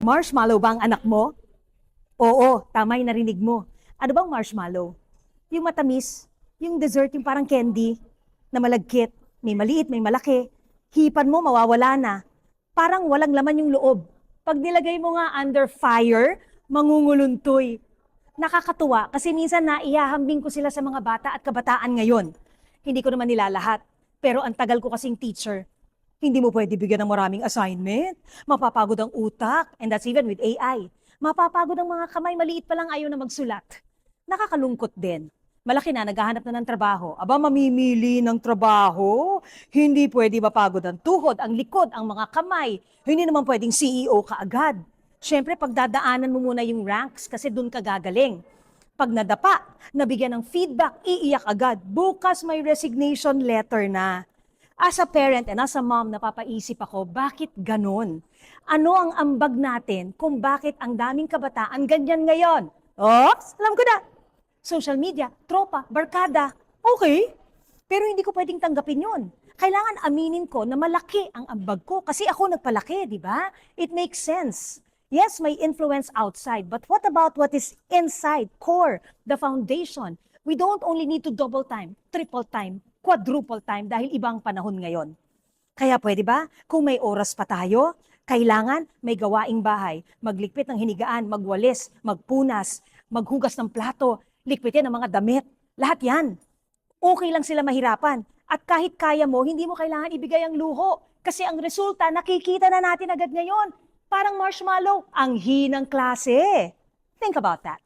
Marshmallow ba ang anak mo? Oo, tama yung narinig mo. Ano bang marshmallow? Yung matamis, yung dessert, yung parang candy, na malagkit, may maliit, may malaki. Hipan mo, mawawala na. Parang walang laman yung loob. Pag nilagay mo nga under fire, mangunguluntoy. Nakakatuwa kasi minsan naihahambing ko sila sa mga bata at kabataan ngayon. Hindi ko naman nilalahat. Pero ang tagal ko kasing teacher, hindi mo pwede bigyan ng maraming assignment. Mapapagod ang utak, and that's even with AI. Mapapagod ang mga kamay, maliit pa lang ayaw na magsulat. Nakakalungkot din. Malaki na, naghahanap na ng trabaho. Aba, mamimili ng trabaho. Hindi pwede mapagod ang tuhod, ang likod, ang mga kamay. Hindi naman pwedeng CEO ka agad. Siyempre, pagdadaanan mo muna yung ranks kasi dun ka gagaling. Pag nadapa, nabigyan ng feedback, iiyak agad. Bukas may resignation letter na. As a parent and as a mom, napapaisip ako, bakit ganon? Ano ang ambag natin kung bakit ang daming kabataan ganyan ngayon? Oops, alam ko na. Social media, tropa, barkada, okay. Pero hindi ko pwedeng tanggapin yun. Kailangan aminin ko na malaki ang ambag ko kasi ako nagpalaki, di ba? It makes sense. Yes, may influence outside, but what about what is inside, core, the foundation? We don't only need to double time, triple time, quadruple time dahil ibang panahon ngayon. Kaya pwede ba, kung may oras pa tayo, kailangan may gawaing bahay, maglikpit ng hinigaan, magwalis, magpunas, maghugas ng plato, likpitin ang mga damit, lahat yan. Okay lang sila mahirapan. At kahit kaya mo, hindi mo kailangan ibigay ang luho. Kasi ang resulta, nakikita na natin agad ngayon. Parang marshmallow, ang hinang klase. Think about that.